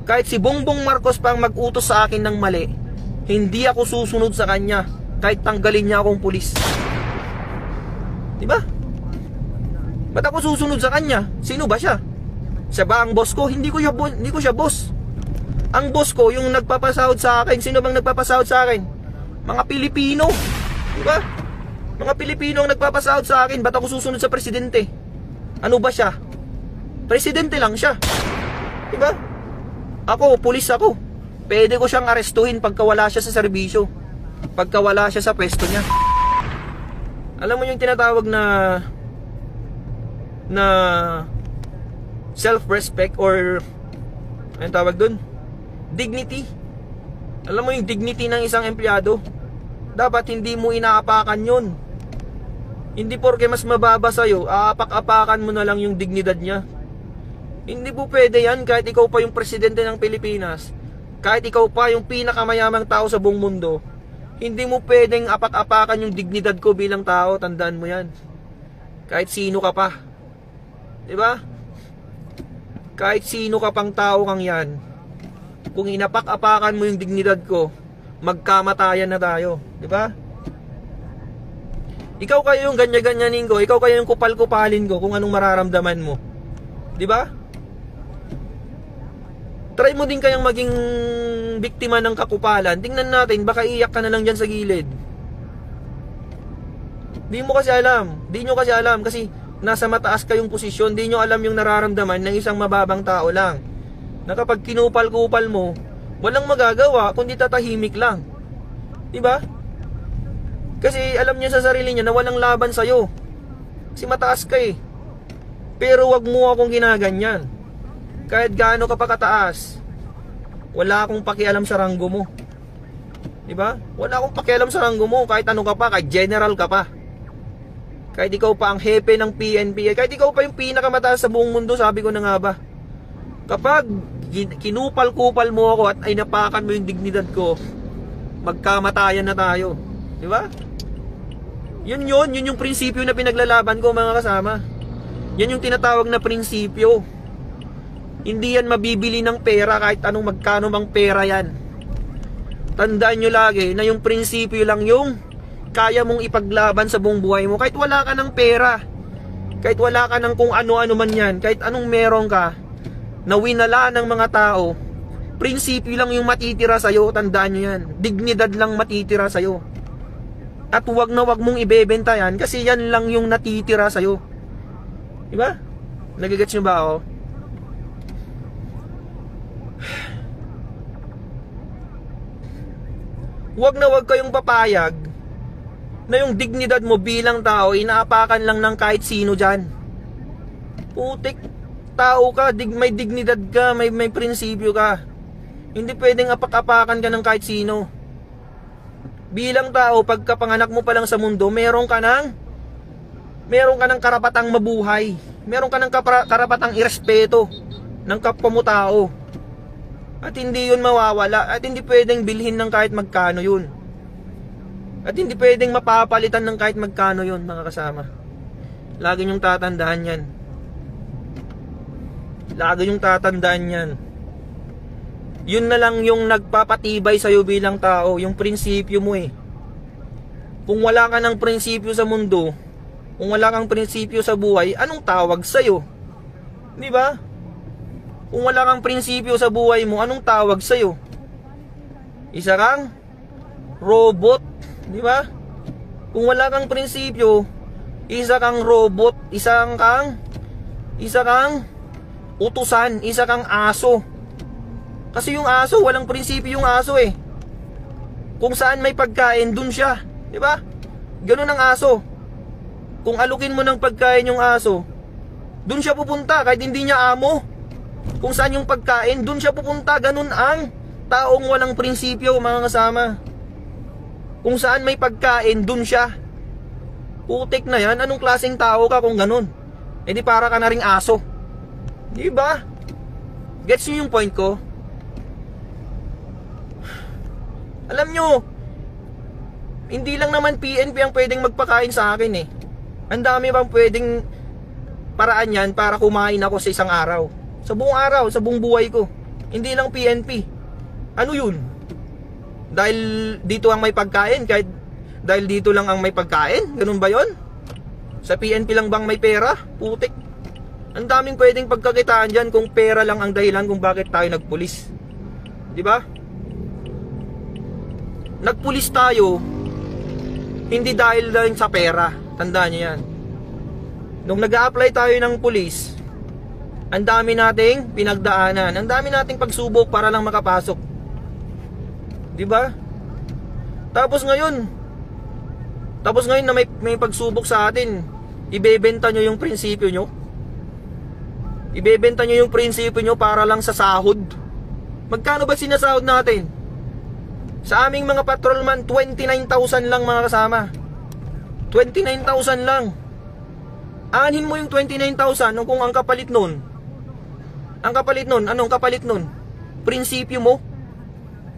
Kahit si Bongbong Marcos pang mag-utos sa akin ng mali, hindi ako susunod sa kanya kahit tanggalin niya akong pulis. Diba? Ba't ako susunod sa kanya? Sino ba siya? Siya ba ang boss ko? Hindi ko siya boss. Ang boss ko yung nagpapasahod sa akin. Sino bang nagpapasahod sa akin? Mga Pilipino. Diba? Mga Pilipino ang nagpapasahod sa akin. Ba't ako susunod sa presidente? Ano ba siya? Presidente lang siya. Diba? Ako, pulis ako. Pwede ko siyang arestuhin pagka wala siya sa serbisyo, pagka wala siya sa pwesto niya. Alam mo yung tinatawag na self-respect, or anong tawag dun? Dignity. Alam mo yung dignity ng isang empleyado, dapat hindi mo inaapakan yun. Hindi porke mas mababa sa'yo, aapak-apakan mo na lang yung dignidad niya. Hindi po pwede yan. Kahit ikaw pa yung presidente ng Pilipinas, kahit ikaw pa yung pinakamayamang tao sa buong mundo, hindi mo pwedeng apak-apakan yung dignidad ko bilang tao. Tandaan mo yan. Kahit sino ka pa, diba? Kahit sino ka pang tao kang yan, kung inapak-apakan mo yung dignidad ko, magkamatayan na tayo, diba? Ikaw kayo yung ganyan-ganyanin ko, ikaw kayo yung kupal-kupalin ko kung anong mararamdaman mo, diba? Try mo din kayang maging biktima ng kakupalan. Tingnan natin, baka iyak ka na lang dyan sa gilid. Di mo kasi alam. Di nyo kasi alam kasi nasa mataas kayong posisyon. Di nyo alam yung nararamdaman ng isang mababang tao lang, na kapag kinupal-kupal mo, walang magagawa kundi tatahimik lang. Diba? Kasi alam niya sa sarili niya na walang laban sa'yo. Kasi mataas ka eh. Pero wag mo akong ginaganyan. Kahit gaano ka pa kataas, wala akong pakialam sa ranggo mo. Diba? Wala akong pakialam sa ranggo mo. Kahit ano ka pa, kahit general ka pa, kahit ikaw pa ang hepe ng PNP, kahit ikaw pa yung pinakamataas sa buong mundo. Sabi ko na nga ba, kapag kinupal-kupal mo ako at ay napakan mo yung dignidad ko, magkamatayan na tayo. Diba? Yun yung prinsipyo na pinaglalaban ko, mga kasama. Yan yung tinatawag na prinsipyo. Hindi yan mabibili ng pera kahit anong magkano mang pera yan. Tandaan nyo lagi na yung prinsipyo lang yung kaya mong ipaglaban sa buong buhay mo. Kahit wala ka ng pera, kahit wala ka ng kung ano-ano man yan, kahit anong meron ka na winala ng mga tao, prinsipyo lang yung matitira sa'yo. Tandaan nyo yan. Dignidad lang matitira sa'yo. At wag na wag mong ibebenta yan kasi yan lang yung natitira sa'yo. Diba? Nagigets nyo ba ako? Wag na wag kayong papayag na yung dignidad mo bilang tao inaapakan lang ng kahit sino dyan. Putik, tao ka, may dignidad ka, may prinsipyo ka. Hindi pwedeng apak-apakan ka ng kahit sino. Bilang tao, pagkapanganak mo pa lang sa mundo, meron ka ng karapatang mabuhay. Meron ka ng karapatang irespeto ng kapwa mo tao. At hindi yun mawawala. At hindi pwedeng bilhin ng kahit magkano yun. At hindi pwedeng mapapalitan ng kahit magkano yun, mga kasama. Lagi nyong tatandaan yan. Lagi nyong tatandaan yan. Yun na lang yung nagpapatibay sa'yo bilang tao. Yung prinsipyo mo eh. Kung wala ka ng prinsipyo sa mundo, kung wala kang prinsipyo sa buhay, anong tawag sa'yo? Di ba? Kung wala kang prinsipyo sa buhay mo, anong tawag sa'yo? Isa kang robot, di ba? Kung wala kang prinsipyo, isa kang robot, isa kang utusan, isa kang aso. Kasi yung aso, walang prinsipyo yung aso eh. Kung saan may pagkain, dun siya, di ba? Ganun ang aso. Kung alukin mo ng pagkain yung aso, dun siya pupunta kahit hindi niya amo. Kung saan yung pagkain, dun siya pupunta. Ganun ang taong walang prinsipyo, mga kasama. Kung saan may pagkain, dun siya. Putik na yan. Anong klaseng tao ka kung ganun? E di para ka na ring aso. Di ba? Gets nyo yung point ko? Alam nyo, hindi lang naman PNP ang pwedeng magpakain sa akin eh. Ang dami bang pwedeng paraan yan para kumain ako sa isang araw. Sa buong araw, sa buong buhay ko. Hindi lang PNP. Ano yun? Dahil dito ang may pagkain, kahit dahil dito lang ang may pagkain? Ganun ba yon? Sa PNP lang bang may pera? Putik. Ang daming pwedeng pagkakitaan dyan kung pera lang ang dahilan kung bakit tayo nagpulis. Di ba? Nagpulis tayo hindi dahil lang sa pera. Tandaan niyo yan. Nung nag-a-apply tayo ng pulis, ang dami nating pinagdaanan, ang dami nating pagsubok para lang makapasok. Di ba? Tapos ngayon na may pagsubok sa atin, ibebenta nyo yung prinsipyo nyo. Ibebenta nyo yung prinsipyo nyo para lang sa sahod. Magkano ba sinasahod natin? Sa aming mga patrolman, 29,000 lang mga kasama. 29,000 lang. Aanhin mo yung 29,000 kung ang kapalit nun. Anong kapalit nun? Prinsipyo mo.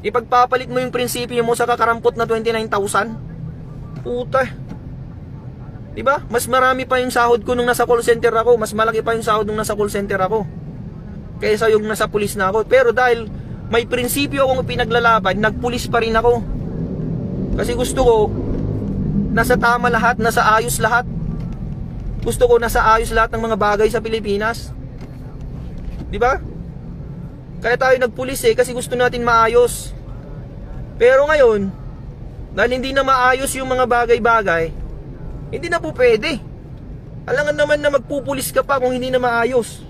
Ipagpapalit mo yung prinsipyo mo sa kakarampot na 29,000. Puta. Diba? Mas marami pa yung sahod ko nung nasa call center ako. Mas malaki pa yung sahod nung nasa call center ako kaysa yung nasa pulis na ako. Pero dahil may prinsipyo akong pinaglalaban, nagpulis pa rin ako. Kasi gusto ko nasa tama lahat, nasa ayos lahat. Gusto ko nasa ayos lahat ng mga bagay sa Pilipinas. Diba? Kaya tayo nagpulis kasi gusto natin maayos. Pero ngayon, dahil hindi na maayos yung mga bagay-bagay, hindi na po pwede. Alangan naman na magpupulis ka pa kung hindi na maayos.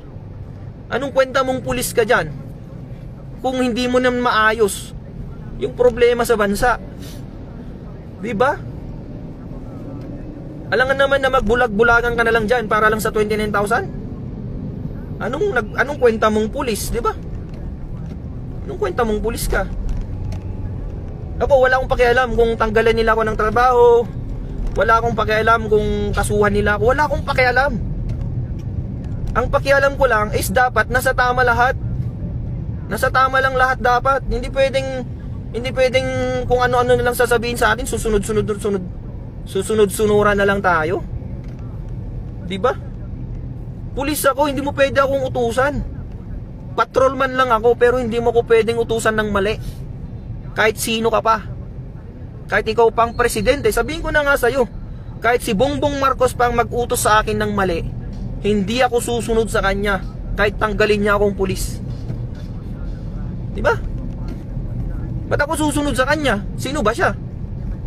Anong kwenta mong pulis ka dyan kung hindi mo na maayos yung problema sa bansa? Diba? Alangan naman na magbulag-bulagan ka na lang dyan para lang sa 29,000? Anong kwenta mong pulis, diba? Anong kwenta mong pulis ka? Ako, wala akong pakialam kung tanggalan nila ako ng trabaho. Wala akong pakialam kung kasuhan nila ako. Wala akong pakialam. Ang pakialam ko lang is dapat nasa tama lahat. Nasa tama lang lahat dapat. Hindi pwedeng kung ano-ano na lang sasabihin sa atin, susunod-sunuran na lang tayo. Diba? Pulis ako, hindi mo pwede akong utusan. Patrolman lang ako, pero hindi mo ko pwedeng utusan ng mali. Kahit sino ka pa. Kahit ikaw pang presidente, sabihin ko na nga sa'yo, kahit si Bongbong Marcos pang mag-utos sa akin ng mali, hindi ako susunod sa kanya kahit tanggalin niya akong pulis. Diba? Ba't ako susunod sa kanya? Sino ba siya?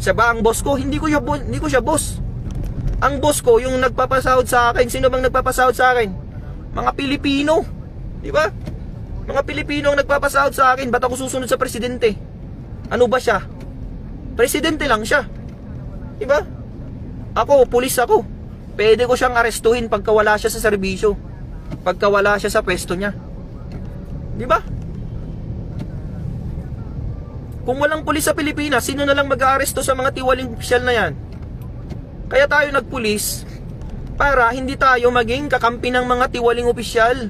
Siya ba ang boss ko? Hindi ko siya boss. Ang boss ko yung nagpapasahod sa akin. Sino bang nagpapasahod sa akin? Mga Pilipino. Diba? Mga Pilipino ang nagpapasahod sa akin. Ba't ako susunod sa presidente? Ano ba siya? Presidente lang siya. Diba? Ako, pulis ako. Pwede ko siyang arestuhin pagka wala siya sa serbisyo. Pagka wala siya sa pwesto niya. Diba? Kung walang pulis sa Pilipinas, sino na lang mag-aaresto sa mga tiwaling opisyal na yan? Kaya tayo nagpulis para hindi tayo maging kakampi ng mga tiwaling opisyal.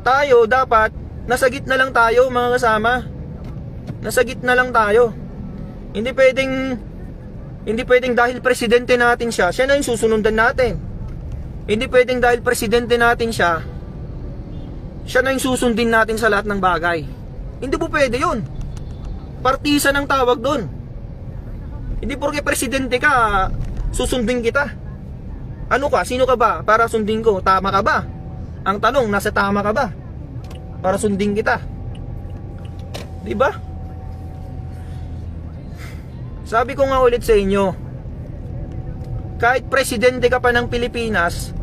Tayo dapat nasa gitna lang tayo mga kasama. Nasa gitna lang tayo. Hindi pwedeng dahil presidente natin siya na yung susunundan natin. Hindi pwedeng dahil presidente natin siya na yung susundin natin sa lahat ng bagay. Hindi po pwede yun. Partisan ang tawag doon. Hindi porke presidente ka, susundin kita. Ano ka? Sino ka ba para sundin ko? Tama ka ba? Ang tanong, nasa tama ka ba para sundin kita? Diba? Sabi ko nga ulit sa inyo, kahit presidente ka pa ng Pilipinas,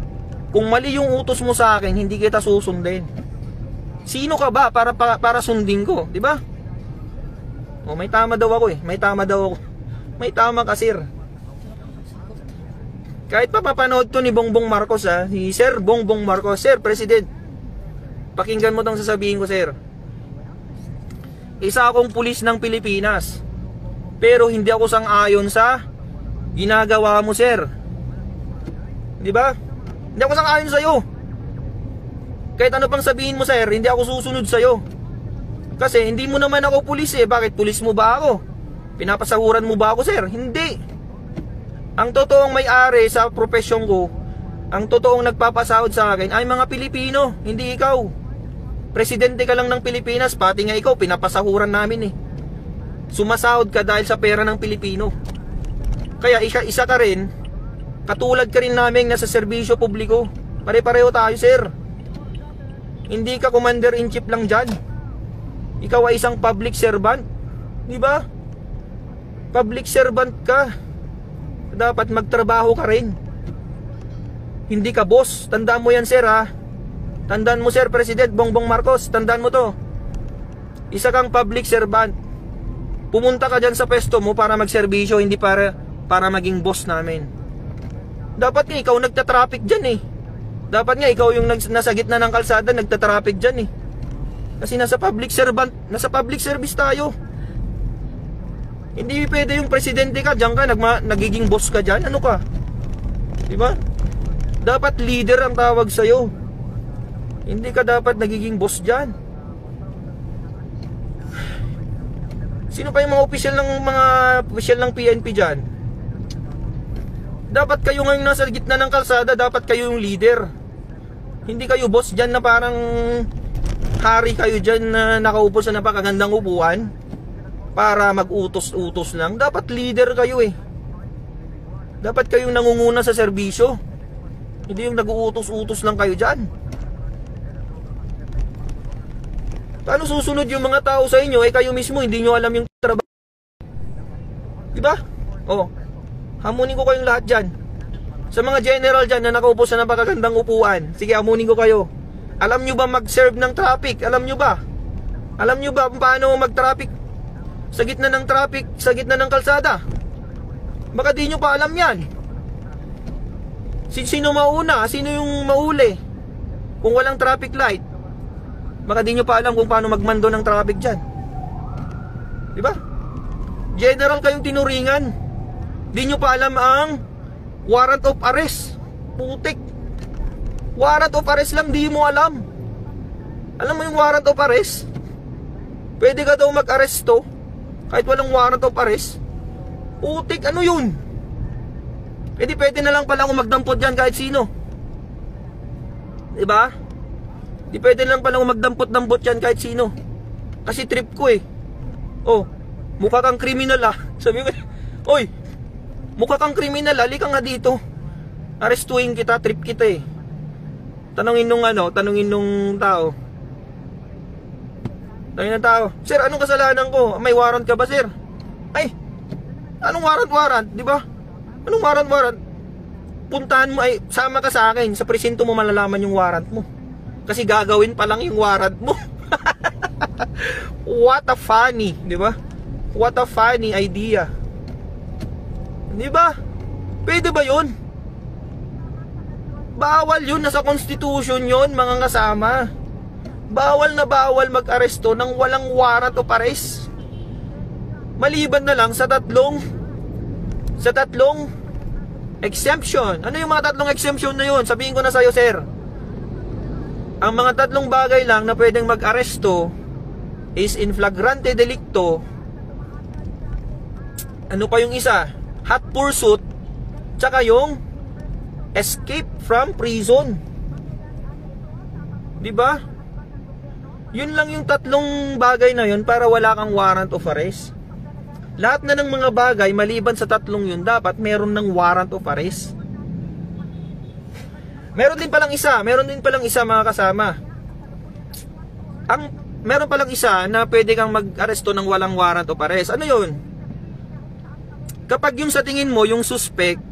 kung mali yung utos mo sa akin, hindi kita susundin. Sino ka ba para sundin ko? Diba? O, may tama daw ako May tama daw ako. May tama ka, sir. Kahit pa papanood to ni Bongbong Marcos, si Sir Bongbong Marcos, Sir President, pakinggan mo tong sasabihin ko, sir. Isa akong pulis ng Pilipinas, pero hindi ako sang-ayon sa ginagawa mo, sir. Diba? Hindi ako sang-ayon sa'yo. Kahit ano pang sabihin mo, sir, hindi ako susunod sa'yo. Kasi hindi mo naman ako pulis Bakit pulis mo ba ako? Pinapasahuran mo ba ako, sir? Hindi. Ang totoong may-ari sa profesyon ko, ang totoong nagpapasahod sa akin ay mga Pilipino, hindi ikaw. Presidente ka lang ng Pilipinas, pati nga ikaw, pinapasahuran namin eh. Sumasahod ka dahil sa pera ng Pilipino. Kaya isa ka rin, katulad ka rin namin nasa serbisyo publiko. Pare-pareho tayo, sir. Hindi ka commander-in-chief lang dyan. Ikaw ay isang public servant. Di ba? Public servant ka. Dapat magtrabaho ka rin. Hindi ka boss. Tandaan mo yan, sir, ha? Tandaan mo, sir, President Bongbong Marcos. Tandaan mo to. Isa kang public servant. Pumunta ka dyan sa pwesto mo para magserbisyo, hindi para maging boss namin. Dapat nga ikaw nagtatraffic dyan eh. Dapat nga ikaw yung nasa gitna ng kalsada nagtatraffic dyan eh. Kasi nasa public service tayo. Hindi pwede yung presidente ka, dyan ka, nagiging boss ka dyan. Ano ka? Diba? Dapat leader ang tawag sa'yo. Hindi ka dapat nagiging boss dyan. Sino pa yung mga opisyal ng PNP dyan? Dapat kayo ngayon nasa gitna ng kalsada, dapat kayo yung leader. Hindi kayo boss dyan na parang hari kayo dyan na nakaupo sa napakagandang upuan para mag-utos-utos lang. Dapat leader kayo eh. Dapat kayong nangunguna sa serbisyo. Hindi yung nag-uutos-utos lang kayo dyan. Paano susunod yung mga tao sa inyo? Kayo mismo hindi nyo alam yung trabaho. Diba? Oh, hamunin ko kayong lahat dyan. Sa mga general dyan na nakaupo sa napakagandang upuan, sige, hamunin ko kayo. Alam nyo ba mag-serve ng traffic? Alam nyo ba? Alam nyo ba paano mag-traffic sa gitna ng traffic, sa gitna ng kalsada? Baka di nyo pa alam yan. Sino mauna? Sino yung mauli? Kung walang traffic light, baka di nyo pa alam kung paano magmando ng traffic dyan. Diba? General kayong tinuringan. Di nyo pa alam ang warrant of arrest. Putik. Warrant of arrest lang, di mo alam. Alam mo yung warrant of arrest? Pwede ka daw mag-aresto kahit walang warrant of arrest. Putik, ano yun? Di pwede na lang pala akong magdampot dyan kahit sino. Diba? Di pwede lang pala akong magdampot-dampot dyan kahit sino. Kasi trip ko eh. Oh, mukha kang kriminal ah. Sabi ko, oy, mukha kang kriminal, halika nga dito. Arestuin kita, trip kita eh. Tanungin nung tao. Tanungin ng tao, sir, anong kasalanan ko? May warrant ka ba, sir? Ay, anong warrant? Di ba? Anong warrant? Puntahan mo, ay, sama ka sa akin. Sa presinto mo malalaman yung warrant mo. Kasi gagawin pa lang yung warrant mo. What a funny, di ba? What a funny idea. Di ba? Pwede ba yun? Bawal yun, nasa constitution yun, mga kasama. Bawal na bawal mag-aresto ng walang warrant of arrest. Maliban na lang sa tatlong exemption. Ano yung mga tatlong exemption na yun? Sabihin ko na sa'yo, sir. Ang mga tatlong bagay lang na pwedeng mag-aresto is in flagrante delicto. Ano pa yung isa? Hot pursuit. Tsaka yung escape from prison. Diba? Yun lang yung tatlong bagay na yun para wala kang warrant of arrest. Lahat na ng mga bagay maliban sa tatlong yun dapat meron ng warrant of arrest. Meron din palang isa mga kasama. Meron palang isa na pwede kang mag-aresto ng walang warrant of arrest. Ano yun? Kapag yung sa tingin mo, yung suspect,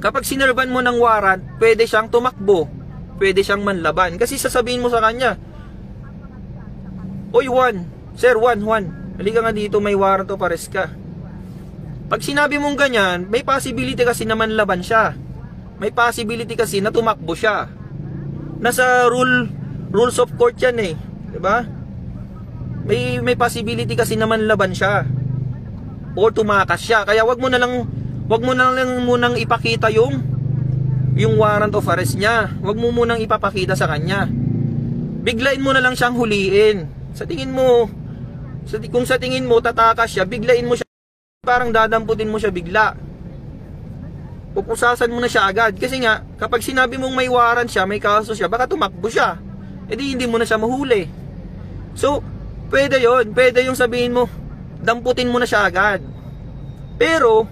kapag sinerban mo ng warrant, pwede siyang tumakbo, pwede siyang manlaban. Kasi sasabihin mo sa kanya, oy Juan, sir Juan, halika nga dito, may warrant of arrest ka. Pag sinabi mong ganyan, may possibility kasi na manlaban siya. May possibility kasi na tumakbo siya. Nasa rules of court yan eh, 'di ba? May possibility kasi na manlaban siya or tumakas siya. Kaya wag mo na lang munang ipakita yung warrant of arrest niya. Wag mo munang ipapakita sa kanya. Biglain mo na lang siyang huliin. Kung sa tingin mo tatakas siya, biglain mo siya, parang dadamputin mo siya bigla. Pupusasan mo na siya agad. Kasi nga, kapag sinabi mong may warrant siya, may kaso siya, baka tumakbo siya. edi hindi mo na siya mahuli. So, pwede yon, pwede yung sabihin mo, damputin mo na siya agad. Pero,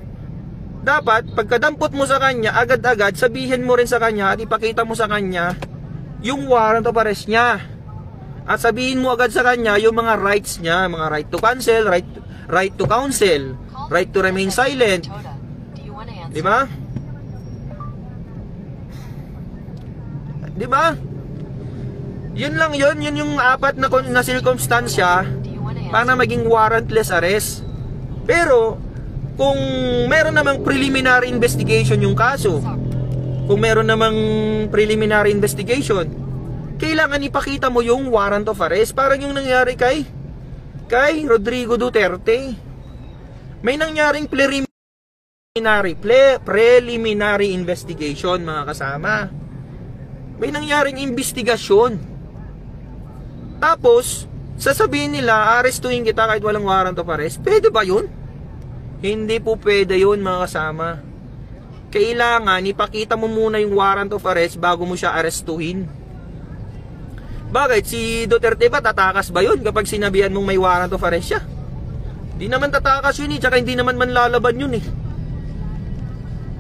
dapat, pagkadampot mo sa kanya, agad-agad, sabihin mo rin sa kanya at ipakita mo sa kanya yung warrant of arrest niya. At sabihin mo agad sa kanya yung mga rights niya, mga right to cancel, right to counsel, right to remain silent. Di ba? Di ba? Yun lang yun, yun yung apat na circumstansya para maging warrantless arrest. Pero, kung meron namang preliminary investigation yung kaso, kung meron namang preliminary investigation, kailangan ipakita mo yung warrant of arrest. Parang yung nangyari kay Rodrigo Duterte. May nangyaring preliminary investigation, mga kasama. May nangyaring investigasyon. Tapos, sasabihin nila, arestuhin kita kahit walang warrant of arrest. Pwede ba yun? Hindi po pwede yun, mga kasama. Kailangan ipakita mo muna yung warrant of arrest bago mo siya arestuhin. Bakit? Si Duterte ba tatakas ba yun kapag sinabihan mong may warrant of arrest siya? Di naman tatakas yun tsaka hindi naman manlalaban yun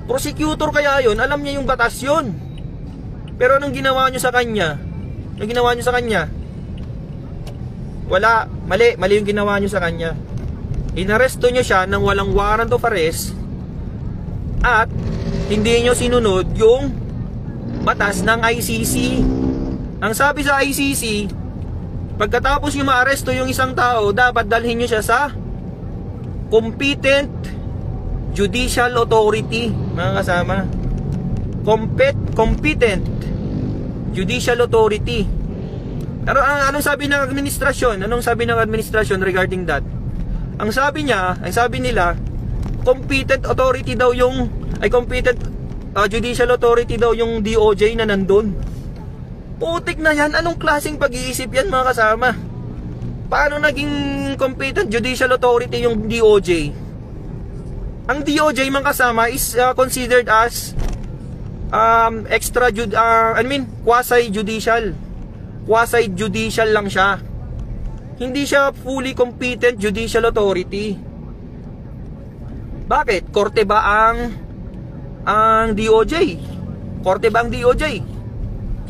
Prosecutor kaya yun, alam niya yung batas yun. Pero anong ginawa nyo sa kanya? Anong ginawa nyo sa kanya? Wala, mali yung ginawa nyo sa kanya. Inaresto nyo siya nang walang warrant of arrest at hindi nyo sinunod yung batas ng ICC. Ang sabi sa ICC, pagkatapos nyo maaresto yung isang tao, dapat dalhin nyo siya sa competent judicial authority, mga kasama. Competent judicial authority. Pero anong sabi ng administrasyon? Anong sabi ng administrasyon regarding that? Ang sabi nila, competent authority daw yung competent judicial authority daw yung DOJ na nandun. Putik na yan. Anong klaseng pag-iisip yan, mga kasama? Paano naging competent judicial authority yung DOJ? Ang DOJ, mga kasama, is considered as quasi-judicial. Quasi-judicial lang siya. Hindi siya fully competent judicial authority. Bakit? Korte ba ang DOJ? Korte ba ang DOJ?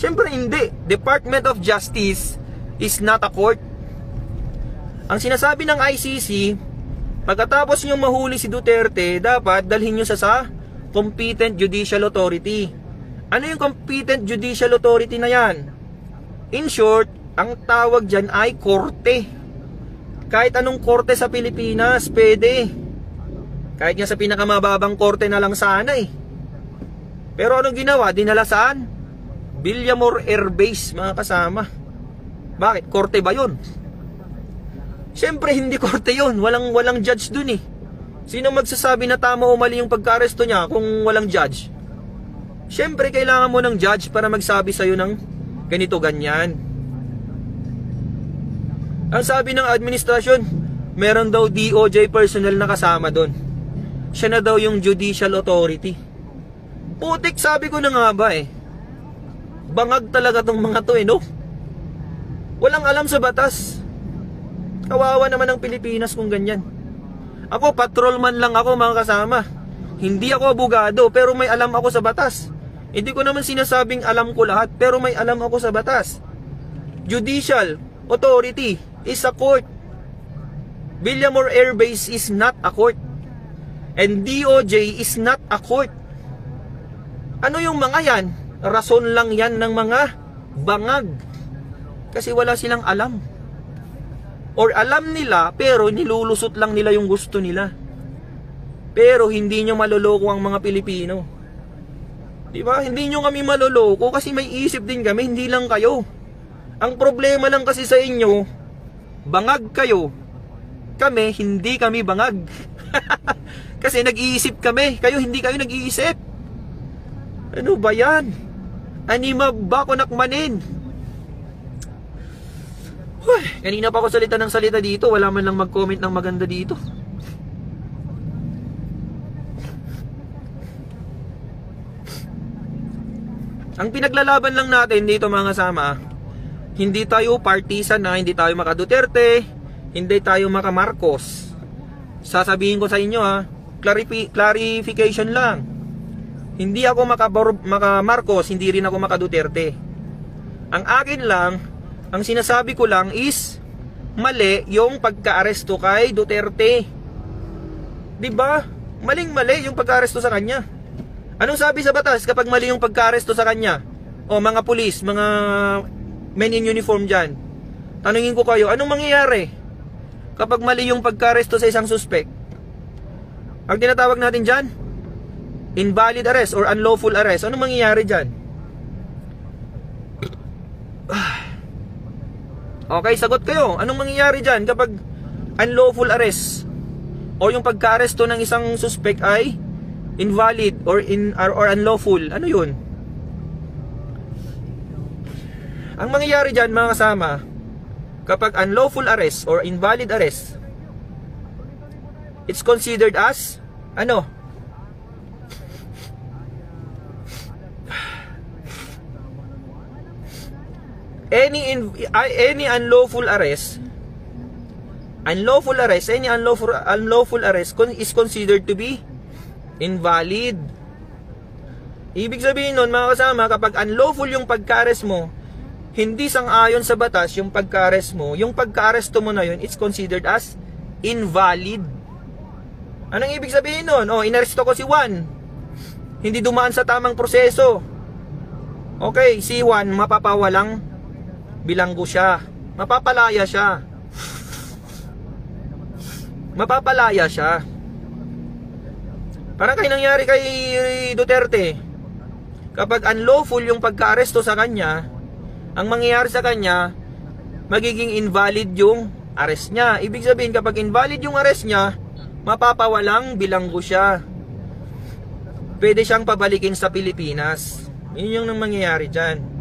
Siyempre hindi. Department of Justice is not a court. Ang sinasabi ng ICC, pagkatapos nyo mahuli si Duterte, dapat dalhin nyo sa competent judicial authority. Ano yung competent judicial authority na yan? In short, ang tawag dyan ay korte. Kahit anong korte sa Pilipinas, pwede. Kahit nga sa pinakamababang korte na lang sana Pero anong ginawa? Dinala saan? Villamor Air Base, mga kasama. Bakit? Korte ba yun? Siyempre hindi korte yun. Walang judge dun Sino magsasabi na tama o mali yung pagka-aresto niya kung walang judge? Siyempre kailangan mo ng judge para magsabi sa'yo ng ganito, ganyan. Ang sabi ng administrasyon, meron daw DOJ personnel na kasama dun. Siya na daw yung judicial authority. Putik, sabi ko na nga ba Bangag talaga tong mga to no? Walang alam sa batas. Kawawa naman ang Pilipinas kung ganyan. Ako, patrolman lang ako, mga kasama. Hindi ako abogado, pero may alam ako sa batas. Hindi ko naman sinasabing alam ko lahat, pero may alam ako sa batas. Judicial authority is a court. Villamor Air Base is not a court. And DOJ is not a court. Ano yung mga yan? Rason lang yan ng mga bangag. Kasi wala silang alam. Or alam nila, pero nilulusot lang nila yung gusto nila. Pero hindi nyo maloloko ang mga Pilipino. Diba? Hindi nyo kami maloloko kasi may isip din kami, hindi lang kayo. Ang problema lang kasi sa inyo, bangag kayo. Kami, hindi kami bangag. Kasi nag-iisip kami, kayo hindi kayo nag-iisip. Ano ba yan? Anima ba ko nakmanin? Kanina pa ako salita ng salita dito, wala man lang mag-comment ng maganda dito. Ang pinaglalaban lang natin dito, mga kasama, hindi tayo partisan na, hindi tayo maka Duterte, hindi tayo maka Marcos. Sasabihin ko sa inyo ha, clarification lang. Hindi ako maka Marcos, hindi rin ako maka Duterte. Ang akin lang, ang sinasabi ko lang is mali yung pagka-aresto kay Duterte. 'Di ba? Maling-mali yung pagka-aresto sa kanya. Anong sabi sa batas kapag mali yung pagka-aresto sa kanya? O mga pulis, mga men in uniform dyan, tanungin ko kayo, anong mangyayari kapag mali yung pagka-aresto sa isang suspect? Ang tinatawag natin dyan, invalid arrest or unlawful arrest. Anong mangyayari dyan? Okay, sagot kayo. Anong mangyayari dyan kapag unlawful arrest o yung pagka-aresto ng isang suspect ay invalid or unlawful? Ano yun? Ang mangyayari dyan mga kasama, kapag unlawful arrest or invalid arrest, it's considered as ano? Any unlawful arrest, any unlawful arrest is considered to be invalid. Ibig sabihin nun mga kasama, kapag unlawful yung pagka-arrest mo, hindi sang-ayon sa batas yung pagka-arrest mo, yung pagka-aresto mo na yun, it's considered as invalid. Anong ibig sabihin nun? Oh, inaresto ko si Juan, hindi dumaan sa tamang proseso. Okay, si Juan mapapawalang bilanggo siya, mapapalaya siya. Mapapalaya siya. Parang kayo nangyari kay Duterte. Kapag unlawful yung pagka-aresto sa kanya, ang mangyayari sa kanya, magiging invalid yung arrest niya. Ibig sabihin, kapag invalid yung arrest niya, mapapawalang bilanggo siya. Pwede siyang pabalikin sa Pilipinas. Yun yung mangyayari dyan.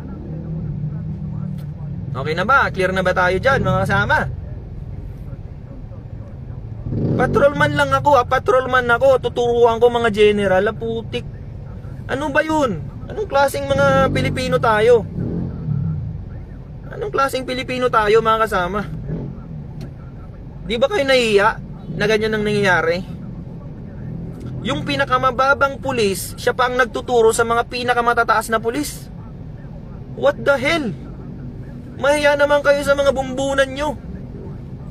Okay na ba? Clear na ba tayo dyan mga kasama? Patrolman lang ako, patrolman ako. Tuturuan ko mga general, putik. Ano ba yun? Anong klaseng mga Pilipino tayo? Anong klaseng Pilipino tayo mga kasama? Di ba kayo nahiya na ganyan ang nangyayari? Yung pinakamababang pulis, siya pa ang nagtuturo sa mga pinakamatataas na pulis. What the hell? Mahiya naman kayo sa mga bumbunan nyo.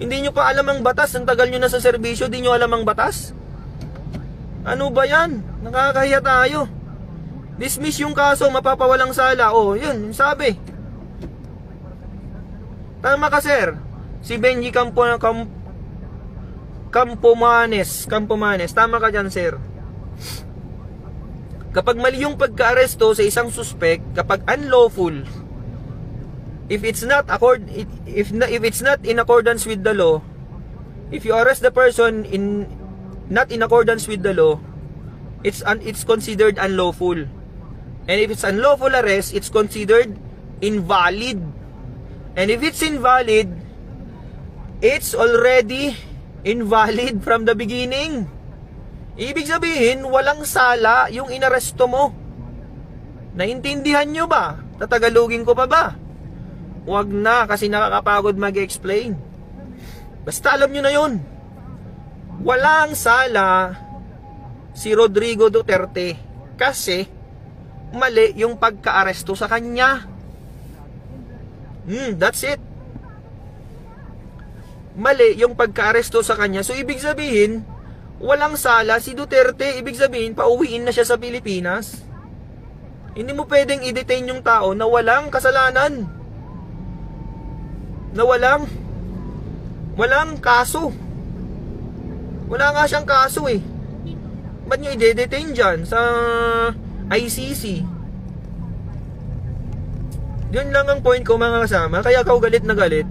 Hindi nyo pa alam ang batas. Ang tagal nyo na sa serbisyo, di nyo alam ang batas. Ano ba yan? Nakakahiya tayo. Dismiss yung kaso, mapapawalang sala. Oh, yun, sabi. Tama ka, sir. Si Benji Campomanes. Tama ka dyan, sir. Kapag mali yung pagka-aresto sa isang suspect, kapag unlawful, if it's not in accordance with the law, if you arrest the person not in accordance with the law, it's considered unlawful. And if it's unlawful arrest, it's considered invalid. And if it's invalid, it's already invalid from the beginning. Ibig sabihin, walang sala yung inaresto mo. Naintindihan nyo ba? Tatagalogin ko pa ba? Huwag na, kasi nakakapagod mag-explain. Basta alam nyo na yun. Walang sala si Rodrigo Duterte kasi mali yung pagka-aresto sa kanya. That's it. Mali yung pagka-aresto sa kanya. So ibig sabihin, walang sala si Duterte. Ibig sabihin, pauwiin na siya sa Pilipinas. Hindi mo pwedeng i-detain yung tao na walang kasalanan, na walang kaso. Wala nga siyang kaso eh. Ba't nyo i-detain dyan sa ICC? Yun lang ang point ko mga kasama. Kaya ako galit na galit,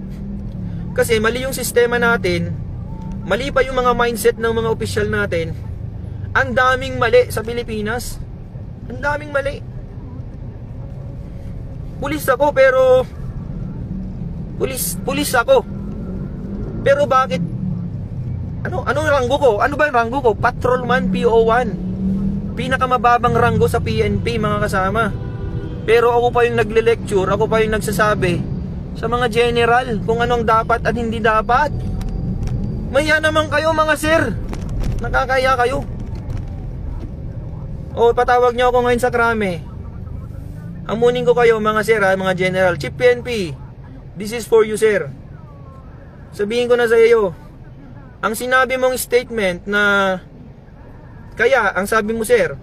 kasi mali yung sistema natin. Mali pa yung mga mindset ng mga opisyal natin. Ang daming mali sa Pilipinas. Ang daming mali. Pulis ako pero Pulis ako. Pero bakit? Ano ranggo ko? Ano ba yung ranggo ko? Patrolman PO1. Pinakamababang ranggo sa PNP mga kasama. Pero ako pa yung nagle-lecture, ako pa yung nagsasabi sa mga general kung anong dapat at hindi dapat. Mahiya naman kayo mga sir. Nakakaya kayo. O patawag nyo ako ngayon sa krame. Amunin ko kayo mga sir ha, mga general. Chief PNP, this is for you sir. Sabihin ko na sa iyo, ang sinabi mong statement na kaya, ang sabi mo sir,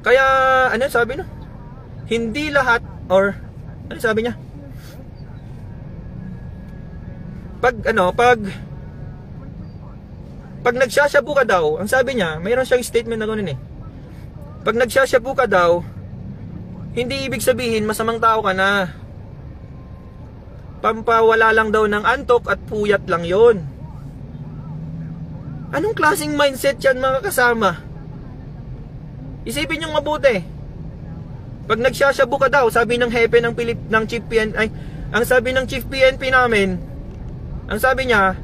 kaya ano sabi no? Hindi lahat or ano sabi niya? Pag nagsashabu ka daw, ang sabi niya, mayroon siyang statement na ganoon eh. Pag nagsashabu ka daw, hindi ibig sabihin masamang tao ka na. Pampawala lang daw ng antok at puyat lang yon. Anong klaseng mindset yan mga kasama? Isipin nyo mabuti. Pag nagsashabu ka daw, sabi ng hepe ng Chief PNP, ang sabi ng Chief PNP namin, ang sabi niya,